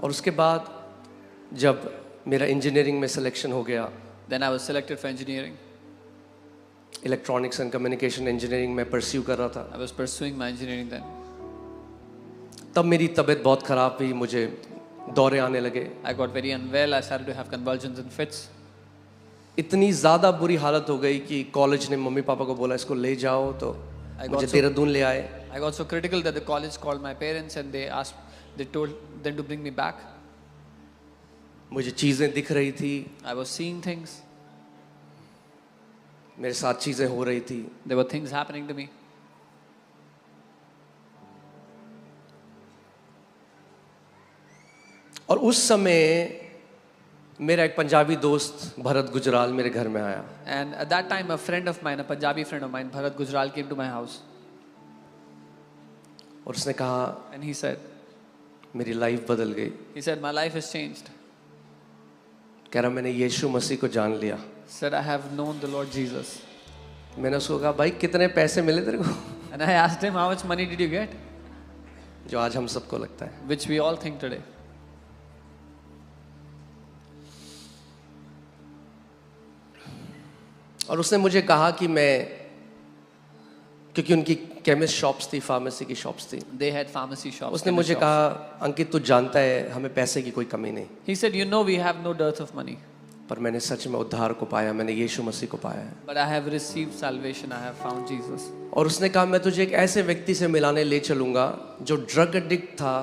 और उसके बाद जब मेरा इंजीनियरिंग में सिलेक्शन हो गया, Then I was selected for engineering. Electronics and communication engineering में परस्यू कर रहा था, I was pursuing my engineering then. तब मेरी तबीयत बहुत ख़राब हुई, मुझे दौरे आने लगे। I got very unwell. I started to have convulsions and fits. इतनी ज़्यादा बुरी हालत हो गई कि कॉलेज ने मम्मी पापा को बोला इसको ले जाओ, तो मुझे देहरादून ले आए। I got so critical that the college called my parents and they told them to bring me back. मुझे चीज़ें दिख रही थी, I was seeing things. मेरे साथ चीज़ें हो रही थी। There were things happening to me. और उस समय मेरा एक पंजाबी दोस्त भरत गुजराल मेरे घर में आया। And at that time, a friend of mine, a Punjabi friend of mine, Bharat Gujral, came to my house. और उसने कहा, And he said, मेरी लाइफ बदल गई। my life has changed. कह रहा मैंने यीशु मसीह को जान लिया। Said, I have known the Lord Jesus. मैंने उसको कहा, भाई कितने पैसे मिले तेरे को? And I asked him, how much money did you get? जो आज हम सबको लगता है। Which we all think today. और उसने मुझे कहा कि मैं, क्योंकि उनकी केमिस्ट शॉप्स थी, फार्मेसी की शॉप्स थी, They had pharmacy shops. उसने मुझे कहा, अंकित तू जानता है हमें पैसे की कोई कमी नहीं, He said, you know, we have no dearth of money. पर मैंने सच में उद्धार को पाया, मैंने यीशु मसीह को पाया है। But I have received salvation. I have found Jesus. और उसने कहा मैं तुझे एक ऐसे व्यक्ति से मिलाने ले चलूंगा जो ड्रग एडिक्ट था,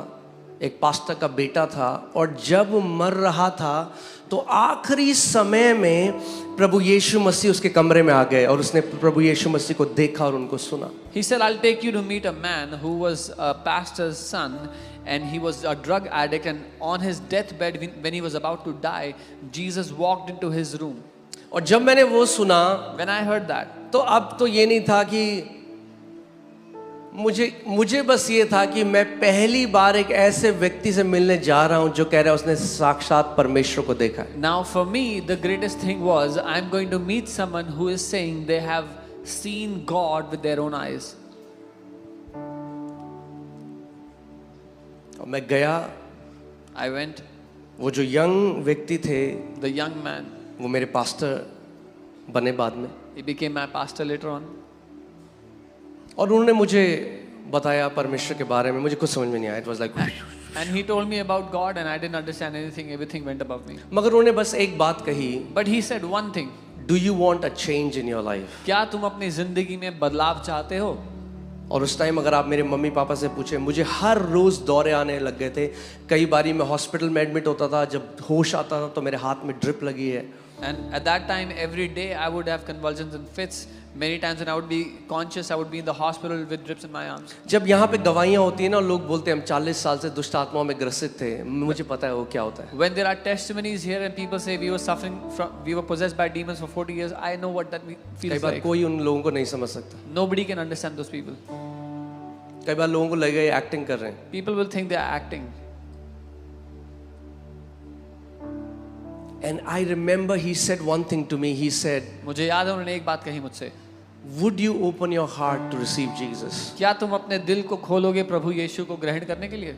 एक पास्टर का बेटा था, और जब मर रहा था तो आखिरी समय में प्रभु यीशु मसीह उसके कमरे में आ गए और उसने प्रभु यीशु मसीह को देखा और उनको सुना। He said, I'll take you to meet a man who was a pastor's son, and he was a drug addict, and on his deathbed, when he was about to die, Jesus walked into his room. और जब मैंने वो सुना, When I heard that, तो अब तो ये नहीं था कि मुझे बस ये था कि मैं पहली बार एक ऐसे व्यक्ति से मिलने जा रहा हूं जो कह रहा है उसने साक्षात परमेश्वर को देखा है। now for me, the greatest thing was I'm going to meet someone who is saying they have seen God with their own eyes. और मैं गया, I went. वो जो यंग व्यक्ति थे The young man, वो मेरे पास्टर बने बाद में, he became my pastor later on. और उन्होंने मुझे बताया परमेश्वर के बारे में, मुझे कुछ समझ में नहीं आया। It was like And he told me about God, and I didn't understand anything. Everything went above me. मगर उन्होंने बस एक बात कही, But he said one thing. Do you want a change in your life? क्या तुम अपनी जिंदगी में बदलाव चाहते हो? और उस टाइम अगर आप मेरे मम्मी पापा से पूछे, मुझे हर रोज दौरे आने लग गए थे। कई बारी मैं हॉस्पिटल में एडमिट होता था, जब होश आता था तो मेरे हाथ में ड्रिप लगी है। And at that time, every day I would have convulsions and fits. Many times when I would be conscious, I would be in the hospital with drips in my arms. जब यहाँ पे गवाहियाँ होती हैं ना, लोग बोलते हैं हम 40 साल से दुष्ट आत्माओं में ग्रसित थे, मुझे पता है वो क्या होता है। When there are testimonies here and people say we were possessed by demons for 40 years, I know what that कई feels बार like. कोई उन लोगों को नहीं समझ सकता। Nobody can understand those people. कई बार लोगों को लगेगा ये एक्टिंग कर रहे हैं। People will think they are acting. And I remember he said one thing to me. He said, मुझे याद है उन्होंने एक बात कही मुझसे. Would you open your heart to receive Jesus? क्या तुम अपने दिल को खोलोगे प्रभु यीशु को ग्रहण करने के लिए?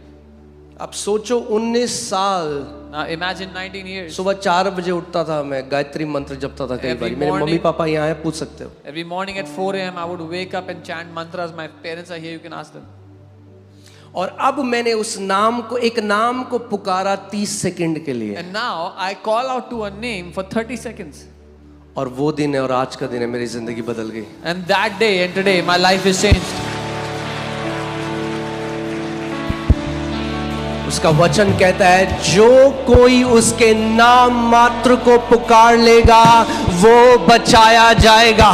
अब सोचो 19 साल, Now imagine 19 years. सुबह 4 बजे उठता था मैं, गायत्री मंत्र जपता था। कई बार मेरे मम्मी पापा यहाँ हैं, पूछ सकते हो। Every morning at 4 a.m. I would wake up and chant mantras. My parents are here, you can ask them. और अब मैंने उस नाम को, एक नाम को पुकारा 30 सेकंड के लिए। And now I call out to a name for 30 seconds. और वो दिन है और आज का दिन है, मेरी जिंदगी बदल गई। And that day and today my life is changed. उसका वचन कहता है जो कोई उसके नाम मात्र को पुकार लेगा वो बचाया जाएगा।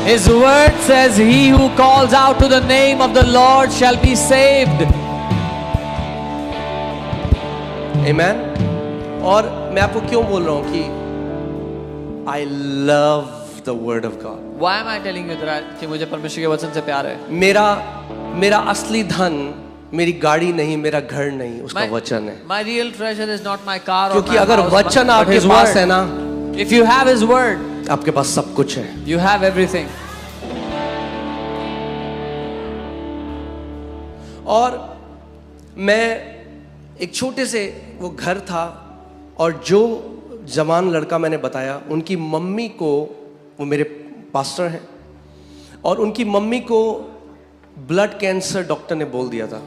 His word says, he who calls out to the name of the Lord shall be saved. Amen. और मैं आपको क्यों बोल रहा हूं कि I love the word of God. Why am I telling you that कि मुझे परमेश्वर के वचन से प्यार है? मेरा असली धन मेरी गाड़ी नहीं, मेरा घर नहीं, उसका वचन है। My real treasure is not my car or क्योंकि my अगर house, वचन but आपके His पास है word. ना, If you have His word, आपके पास सब कुछ है। you have everything. और मैं एक छोटे से वो घर था और जो जवान लड़का मैंने बताया उनकी मम्मी को, वो मेरे पास्टर हैं, और उनकी मम्मी को ब्लड कैंसर डॉक्टर ने बोल दिया था.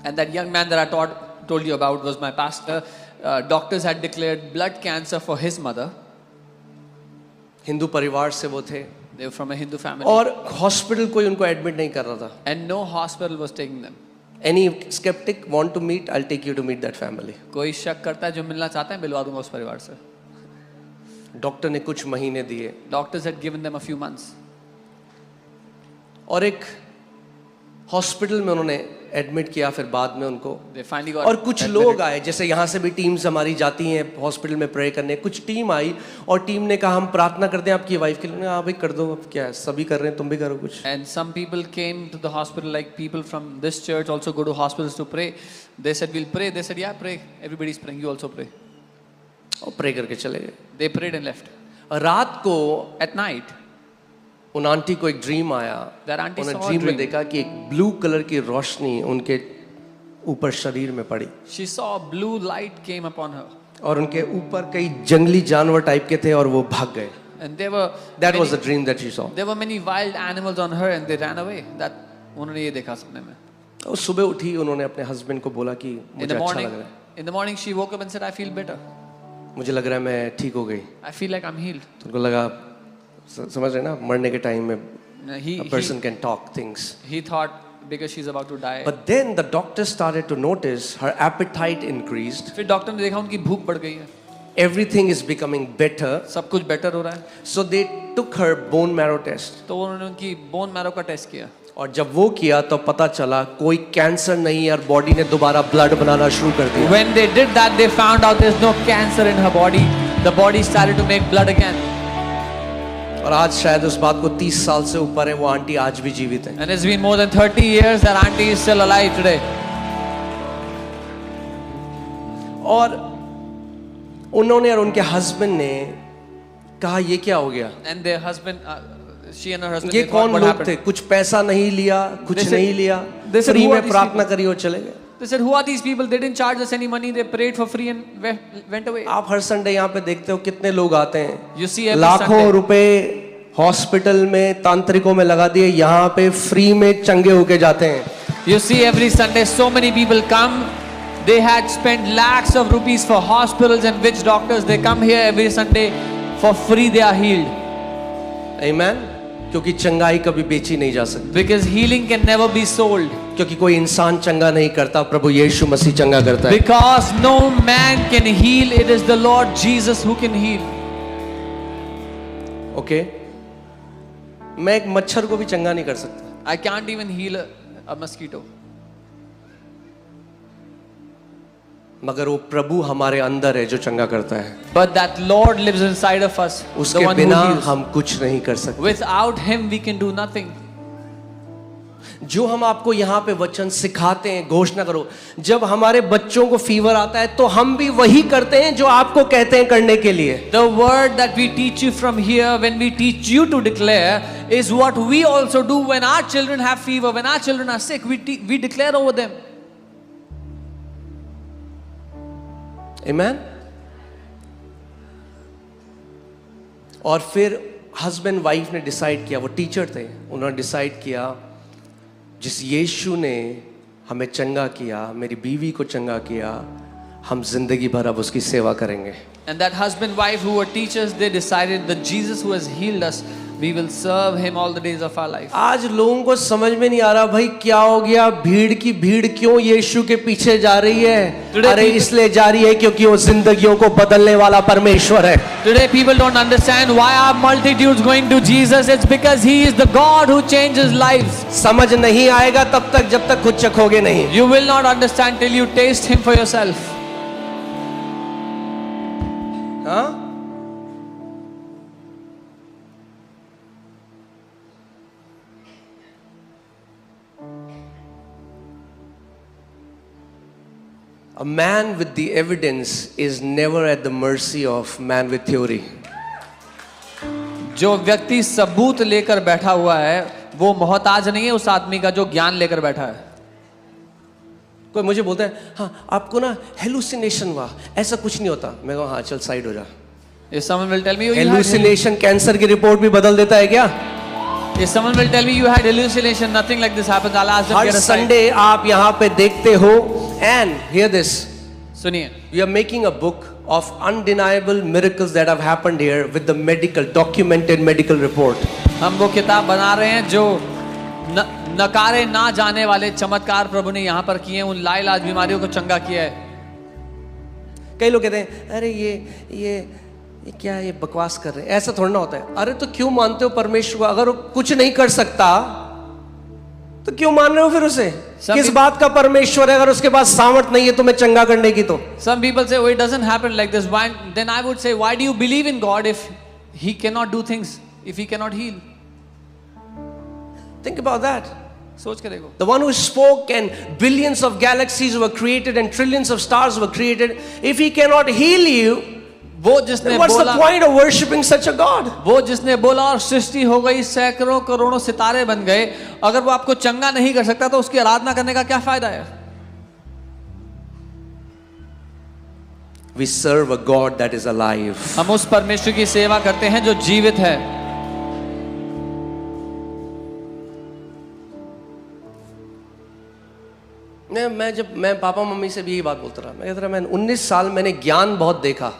And that young man that I told you about was my pastor. Doctors had declared blood cancer for his mother. Hindu परिवार से वो थे They were from a Hindu family. और हॉस्पिटल कोई उनको एडमिट नहीं कर रहा था. And no hospital was taking them. Any skeptic want to meet, I'll take you to meet that family. कोई शक करता है जो मिलना चाहता है मिलवा दूंगा उस परिवार से. डॉक्टर ने कुछ महीने दिए Doctors had given them a few months. और एक हॉस्पिटल में उन्होंने एडमिट किया, फिर बाद में उनको. They finally got और कुछ admitted. लोग आए, जैसे यहाँ से भी टीम्स हमारी जाती हैं हॉस्पिटल में प्रे करने. कुछ टीम आई और टीम ने कहा हम प्रार्थना करते हैं आपकी वाइफ के लिए. हाँ भाई कर दो, अब क्या है, सभी कर रहे हैं, तुम भी करो कुछ. And some people came to the hospital, like people from this church also go to hospitals to pray. They said we'll pray. They said yeah, pray. Everybody's praying. You also pray. और pray करके चले गए. They prayed and left. रात को At night, उन aunty को एक dream आया. that auntie उन्होंने saw a ड्रीम में dream. देखा कि एक ब्लू कलर की रोशनी उनके ऊपर शरीर में पड़ी She saw a blue light came upon her. और उनके ऊपर कई जंगली जानवर टाइप के थे और वो भाग गए. And there were That was many, the dream that she saw. there were many wild animals on her and they ran away. That उन्होंने ये देखा सपने में. और सुबह उठी, उन्होंने अपने हस्बैंड को बोला कि In मुझे the अच्छा morning, लग रहा है, in the morning she woke up and said I feel better. मुझे लग रहा है मैं ठीक हो गई. I feel like I'm healed. तो उनको लगा, समझ रहे ना, मरने के टाइम में He a person can talk things. thought because she's about to die. But then the doctor started to notice her appetite increased. फिर डॉक्टर ने देखा उनकी भूख बढ़ गई है. Everything is becoming better. सब कुछ बेटर हो रहा है. So they took her bone marrow test. तो उन्होंने उनकी बोन मैरो का टेस्ट किया. और जब वो किया तो पता चला कोई कैंसर नहीं है और बॉडी ने दोबारा ब्लड बनाना शुरू कर दिया. When they did that, they found out there's no cancer in her body. The body started to make blood again. और आज शायद उस बात को 30 साल से ऊपर है, वो आंटी आज भी जीवित है. And it's been more than 30 years that auntie is still alive today. और उन्होंने और उनके हस्बैंड ने कहा ये क्या हो गया. And their husband, she and her husband, ये they thought, कौन what लोग happened? थे, कुछ पैसा नहीं लिया, कुछ They said- नहीं लिया, they said, free "Who are में these प्रार्थना people?" करी और चले गए. They said, who are these people? They didn't charge us any money. They prayed for free and went away. आप हर संडे यहाँ पे देखते हो कितने लोग आते हैं. You see every लाखों Sunday. रुपए हॉस्पिटल में तांत्रिकों में लगा दिए, यहाँ पे फ्री में चंगे होके जाते हैं. You see every Sunday so many people come. They had spent lakhs of rupees for hospitals and witch doctors. They come here every Sunday for free. They are healed. Amen. क्योंकि चंगाई कभी बेची नहीं जा सकती. Because healing can never be sold. क्योंकि कोई इंसान चंगा नहीं करता, प्रभु यीशु मसीह चंगा करता है. Because no man can heal. It is the Lord Jesus who can heal. Okay मैं एक मच्छर को भी चंगा नहीं कर सकता. I can't even heal a mosquito. मगर वो प्रभु हमारे अंदर है जो चंगा करता है. But that Lord lives inside of us. The उसके one who बिना heals. हम कुछ नहीं कर सकते. Without Him we can do nothing. जो हम आपको यहाँ पे वचन सिखाते हैं, घोषणा करो. जब हमारे बच्चों को फीवर आता है तो हम भी वही करते हैं जो आपको कहते हैं करने के लिए. The word that we teach you from here, when we teach you to declare, is what we also do when our children have fever, when our children are sick. We declare over them. Amen. और फिर husband wife ने decide किया, वो teacher थे, उन्होंने decide किया जिस यीशु ने हमें चंगा किया, मेरी बीवी को चंगा किया, हम जिंदगी भर अब उसकी सेवा करेंगे. And that husband wife who were teachers, they decided that Jesus who has healed us, we will serve Him all the days of our life. आज लोगों को समझ में नहीं आ रहा भाई क्या हो गया, भीड़ की भीड़ क्यों यीशु के पीछे जा रही है. Today अरे people- इसलिए जा रही है क्योंकि वो जिंदगियों को बदलने वाला परमेश्वर है. Today people don't understand why are multitudes going to Jesus. It's because He is the God who changes lives. समझ नहीं आएगा तब तक जब तक खुद चखोगे नहीं. You will not understand till you taste Him for yourself. हाँ? A man with the evidence is never at the mercy of man with theory. जो व्यक्ति सबूत लेकर बैठा हुआ है वो मोहताज नहीं है उस आदमी का जो ज्ञान लेकर बैठा है. कोई मुझे बोलता है हाँ आपको ना हेलुसिनेशन हुआ, ऐसा कुछ नहीं होता। मैं कहूँ हाँ चल साइड हो जा। If someone will tell me you had hallucination cancer की रिपोर्ट भी बदल देता है क्या? if someone will tell me you had hallucination, nothing like this happens, I'll ask them her get aside. Sunday आप यहाँ पे देखते हो, and hear this, सुनिए, we are making a book of undeniable miracles that have happened here with the medical, documented medical report. हम वो किताब बना रहे हैं जो नकारे ना जाने वाले चमत्कार प्रभु ने यहाँ पर किए हैं, उन लाइलाज बीमारियों को चंगा किया है। कई लोग कहते हैं अरे ये क्या ये बकवास कर रहे हैं, ऐसा थोड़ा ना होता है। अरे तो क्यों मानते हो परमेश्वर को? अगर वो कुछ नहीं कर सकता तो क्यों मान रहे हो फिर उसे? किस बात का परमेश्वर है अगर उसके पास सामर्थ नहीं है तुम्हें चंगा करने की? तो Some people say, oh, it doesn't happen like this. Why? Then I would say, why do you believe in God if He cannot do things, if He cannot heal? think about that. सोच के देखो। The one who spoke and billions of galaxies were created and trillions of stars were created, if He cannot heal you, वो जिसने then what's बोला, the point of worshipping such a God? वो जिसने बोला और सृष्टि हो गई, सैकड़ों करोड़ों सितारे बन गए, अगर वो आपको चंगा नहीं कर सकता तो उसकी आराधना करने का क्या फायदा है? We serve a God that is alive. हम उस परमेश्वर की सेवा करते हैं जो जीवित है। मैं पापा मम्मी से भी यही बात बोलता रहा। मैं कहता रहा मैं 19 साल मैंने ज्ञान बहुत देखा,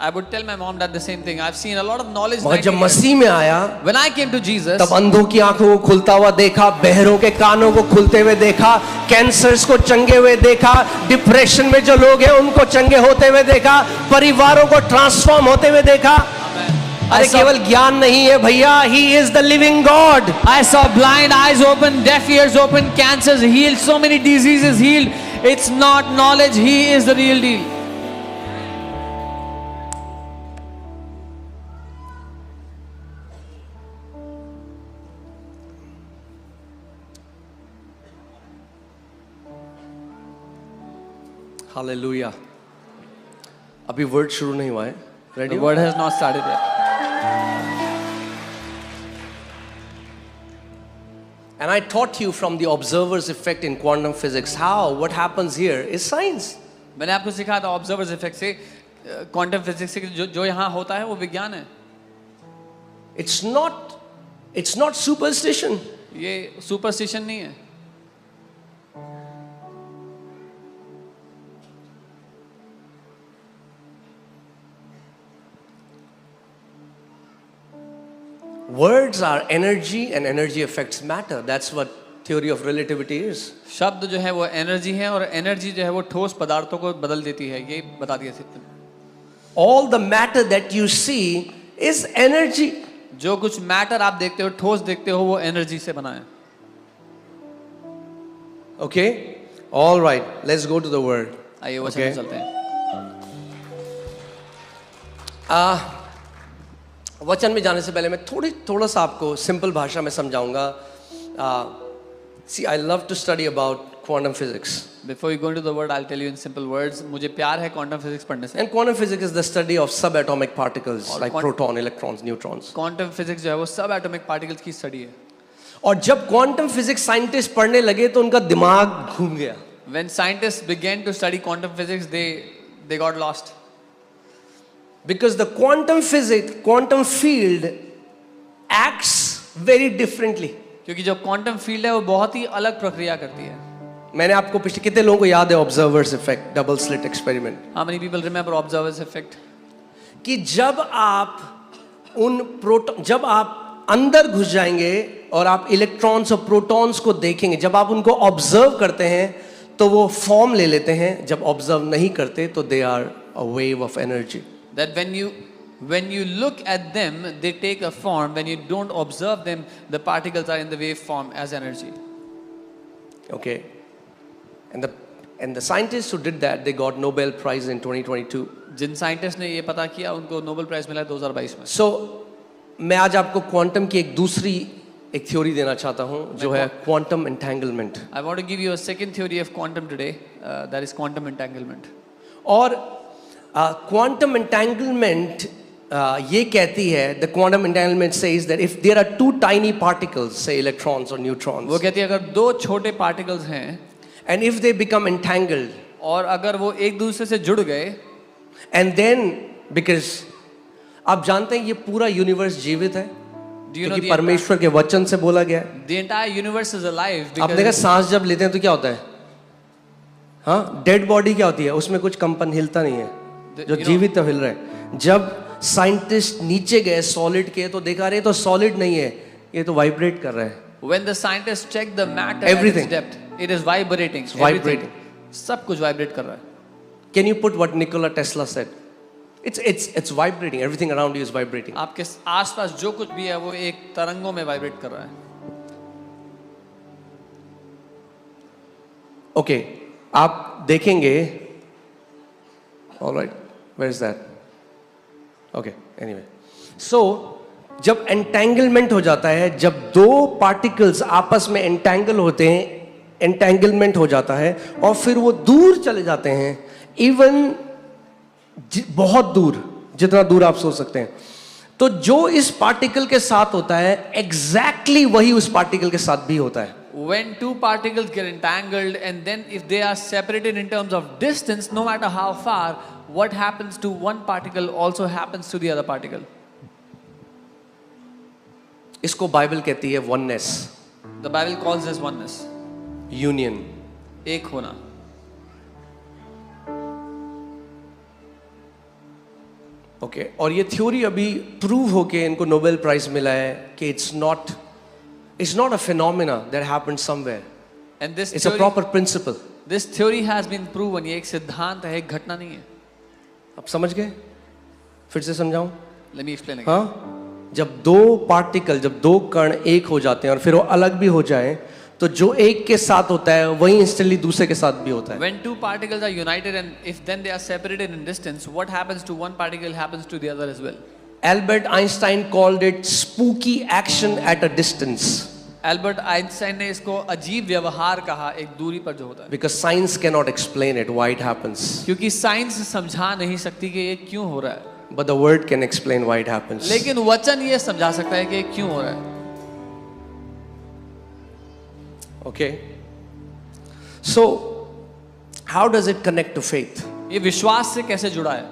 I would tell my mom that the same thing. I've seen a lot of knowledge. मगर जब मसीह में आया when I came to Jesus, तब अंधों की आंखों को खुलता हुआ देखा, बहरों के कानों को खुलते हुए देखा, कैंसर्स को चंगे हुए देखा, डिप्रेशन में जो लोग हैं उनको चंगे होते हुए देखा, परिवारों को ट्रांसफॉर्म होते हुए देखा। अरे केवल ज्ञान नहीं है भैया, He is the living God. I saw blind eyes open, deaf ears open, cancers healed, so many diseases healed. It's not knowledge, He is the real deal. Hallelujah. अभी वर्ड शुरू नहीं हुआ है। Ready? The word has not started yet. And I taught you from the observer's effect in quantum physics how what happens here is science. मैंने आपको सिखाया था observers effect से, क्वांटम फिजिक्स से जो यहाँ होता है वो विज्ञान है। It's not superstition. ये सुपरस्टिशन नहीं है। Words are energy and energy affects matter. That's what theory of relativity is. शब्द जो है वो एनर्जी है और एनर्जी जो है वो ठोस पदार्थों को बदल देती है, ये बता दिया सिद्ध। All the matter that you see is energy. जो कुछ मैटर आप देखते हो, ठोस देखते हो, वो एनर्जी से बना है। Okay? All right. Let's go to the word. आइए वचन में चलते हैं। वचन में जाने से पहले मैं थोड़ा सा आपको सिंपल भाषा में समझाऊंगा। See, I love to study about quantum physics. Before you go into the word, I'll tell you in simple words. मुझे प्यार है क्वांटम फिजिक्स पढ़ने से। And quantum physics is the study of subatomic particles like proton, electrons, neutrons. Quantum physics जो है वो सब atomic particles की स्टडी है। और जब क्वांटम फिजिक्स साइंटिस्ट पढ़ने लगे तो उनका दिमाग घूम गया। When scientists began to study quantum physics, they got lost. Because the quantum field acts very differently. क्योंकि जो क्वांटम फील्ड है वो बहुत ही अलग प्रक्रिया करती है। मैंने आपको पिछले कितने लोगों को याद है observers effect, double slit experiment? How many people remember observer's effect? कि जब आप अंदर घुस जाएंगे और आप इलेक्ट्रॉन्स और प्रोटॉन्स को देखेंगे, जब आप उनको ऑब्जर्व करते हैं तो वो फॉर्म ले लेते हैं, जब ऑब्जर्व नहीं करते तो they are a wave of energy. That when you look at them, they take a form. When you don't observe them, the particles are in the wave form as energy. Okay, and the scientists who did that, they got Nobel Prize in 2022. जिन scientist ने ये पता किया उनको Nobel prize मिला 2022 में। So मैं आज आपको क्वांटम की एक थ्योरी देना चाहता हूँ जो है quantum entanglement. I want to give you a second theory of quantum today, that is quantum entanglement. और क्वांटम एंटेंगलमेंट ये कहती है, the quantum entanglement says that if there are two tiny particles, say electrons or neutrons, वो कहती है अगर दो छोटे पार्टिकल्स हैं and if they become entangled, और अगर वो एक दूसरे से जुड़ गए, and then because आप जानते हैं ये पूरा यूनिवर्स जीवित है do you know क्योंकि the परमेश्वर के वचन से बोला गया है। the entire universe is alive आप देखा because सांस जब लेते हैं तो क्या होता है? हाँ, डेड बॉडी क्या होती है? उसमें कुछ कंपन हिलता नहीं है, जो you know- जीवित तो हिल रहा है। जब साइंटिस्ट नीचे गए सॉलिड के तो देखा रहे तो सॉलिड नहीं है, ये तो वाइब्रेट कर रहा है। when the scientists check the matter Everything. at its depth, it is vibrating. vibrating. Everything. सब कुछ वाइब्रेट कर रहा है। Can you put what Nikola Tesla said? It's vibrating. Everything around you is vibrating. आपके आसपास जो कुछ भी है वो एक तरंगों में वाइब्रेट कर रहा है। Okay, आप देखेंगे। All right, where is that? Okay, anyway. So जब एंटेंगलमेंट हो जाता है, जब दो पार्टिकल्स आपस में एंटेंगल होते हैं, एंटेंगलमेंट हो जाता है और फिर वो दूर चले जाते हैं, इवन बहुत दूर, जितना दूर आप सोच सकते हैं। तो जो इस पार्टिकल के साथ होता है एग्जैक्टली वही उस पार्टिकल के साथ भी होता है। When two particles get entangled and then if they are separated in terms of distance, no matter how far, what happens to one particle also happens to the other particle. इसको Bible कहती है oneness, The Bible calls this oneness. Union. एक होना। Okay, और ये theory अभी prove होके इनको नोबेल प्राइज मिला है कि it's not a phenomena that happened somewhere, And this it's a theory, proper principle. this theory has been proven. ये एक सिद्धांत है, एक घटना नहीं है। आप समझ गए? फिर से समझाऊं? Let me explain again. हाँ, जब दो पार्टिकल, जब दो कण एक हो जाते हैं और फिर वो अलग भी हो जाए, तो जो एक के साथ होता है वही इंस्टेंटली दूसरे के साथ भी होता है। When two particles are united and if then they are separated in distance, what happens to one particle happens to the other as well. Albert Einstein called it spooky action at a distance Albert Einstein ने इसको अजीब व्यवहार कहा, एक दूरी पर जो होता है, because science cannot explain it why it happens, क्योंकि साइंस समझा नहीं सकती कि ये क्यों हो रहा है, but the word can explain why it happens. लेकिन वचन ये समझा सकता है कि ये क्यों हो रहा है। Okay, so how does it connect to faith? ये विश्वास से कैसे जुड़ा है?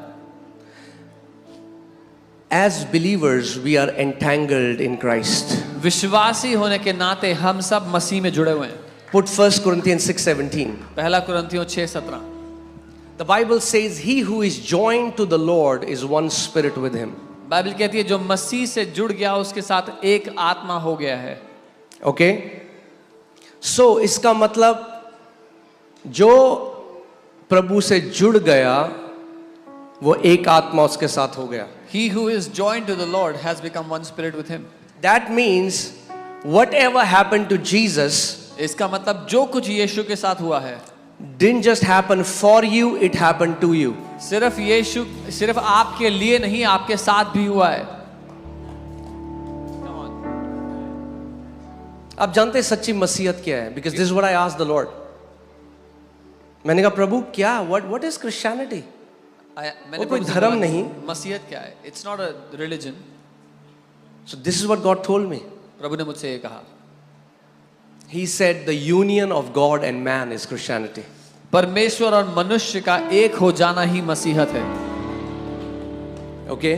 As believers we are entangled in Christ. विश्वासी होने के नाते हम सब मसीह में जुड़े हुए हैं। Put 1 Corinthians 6:17. पहला कुरिन्थियों 6:17। The Bible says he who is joined to the Lord is one spirit with him. Bible कहती है जो मसीह से जुड़ गया उसके साथ एक आत्मा हो गया है। Okay, so इसका मतलब जो प्रभु से जुड़ गया वो एक आत्मा उसके साथ हो गया। He who is joined to the Lord has become one spirit with him. That means whatever happened to Jesus इसका मतलब जो कुछ यीशु के साथ हुआ है, didn't just happen for you, it happened to you. सिर्फ यीशु, सिर्फ आपके लिए नहीं, आपके साथ भी हुआ है। आप जानते हैं सच्ची मसीहत क्या है? Because this is what I asked the Lord. मैंने कहा प्रभु क्या, what is Christianity? मैंने कोई प्रभु से धर्म बोला, नहीं। मसीहत क्या है? It's not a religion. So this is what God told me. प्रभु ने मुझसे ये कहा, He said the union of God and man is Christianity. परमेश्वर और मनुष्य का एक हो जाना ही मसीहत है। Okay,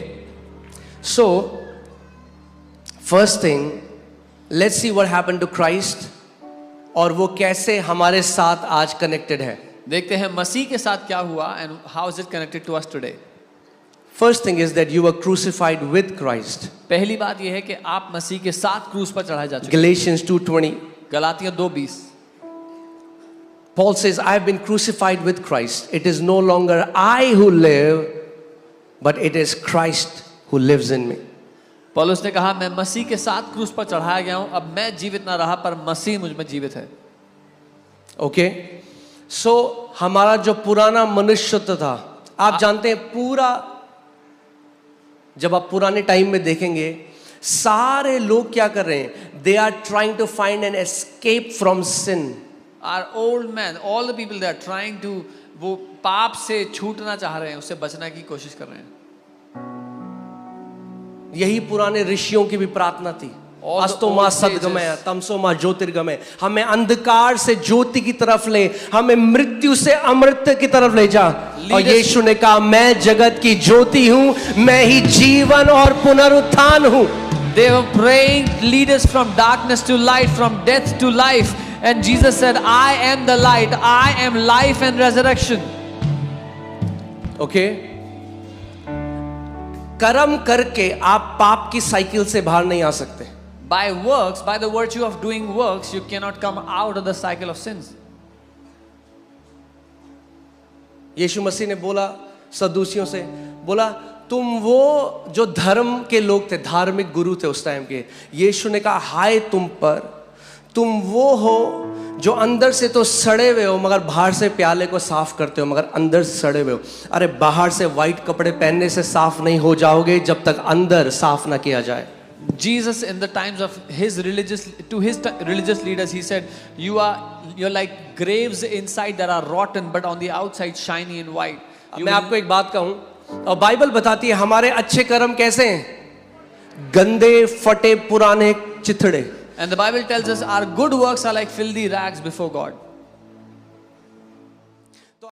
so first thing, let's see what happened to Christ और वो कैसे हमारे साथ आज कनेक्टेड है। देखते हैं मसीह के साथ क्या हुआ and how is it connected to us today. First thing is that you were crucified with Christ. पहली बात यह है कि आप मसीह के साथ क्रूस पर चढ़ाए जा चुके हैं। Galatians 2:20. गलातियों 2:20। Paul says, I have been crucified with Christ. It is no longer I who live, but it is Christ who lives in me. पौलुस ने कहा मैं मसीह के साथ क्रूस पर चढ़ाया गया हूं, अब मैं जीवित ना रहा पर मसीह मुझ में जीवित है। Okay? So हमारा जो पुराना मनुष्यत्व था, आप जानते हैं पूरा, जब आप पुराने टाइम में देखेंगे सारे लोग क्या कर रहे हैं? They are trying to find an escape from sin. Our old man, all the people that are trying to, वो पाप से छूटना चाह रहे हैं, उससे बचने की कोशिश कर रहे हैं। यही पुराने ऋषियों की भी प्रार्थना थी। All the अस्तोमा old सद्गमय, stages. तमसोमा ज्योतिर्गमय, हमें अंधकार से ज्योति की तरफ ले, हमें मृत्यु से अमृत की तरफ ले जा। और यीशु ने कहा, मैं जगत की ज्योति हूं, मैं ही जीवन और पुनरुत्थान हूं। They were praying, lead us from darkness to light, from death to life. And Jesus said, I am the light, I am life and resurrection. Okay, कर्म करके आप पाप की साइकिल से बाहर नहीं आ सकते। By works, by the virtue of doing works, you cannot come out of the cycle of sins. यीशु मसीह ने बोला सदूसियों से, बोला तुम वो जो धर्म के लोग थे, धार्मिक गुरु थे उस टाइम के, यीशु ने कहा हाय तुम पर, तुम वो हो जो अंदर से तो सड़े हुए हो मगर बाहर से प्याले को साफ करते हो, मगर अंदर से सड़े हुए हो। अरे बाहर से वाइट कपड़े पहनने से साफ नहीं हो जाओगे जब तक अंदर साफ ना किया जाए। Jesus, in the times of his religious leaders, he said, you're like graves inside that are rotten, but on the outside shiny and white. मैं आपको एक बात कहूं, और बाइबल बताती है हमारे अच्छे कर्म कैसे हैं, गंदे फटे पुराने चिथड़े। And the Bible tells us our good works are like filthy rags before God.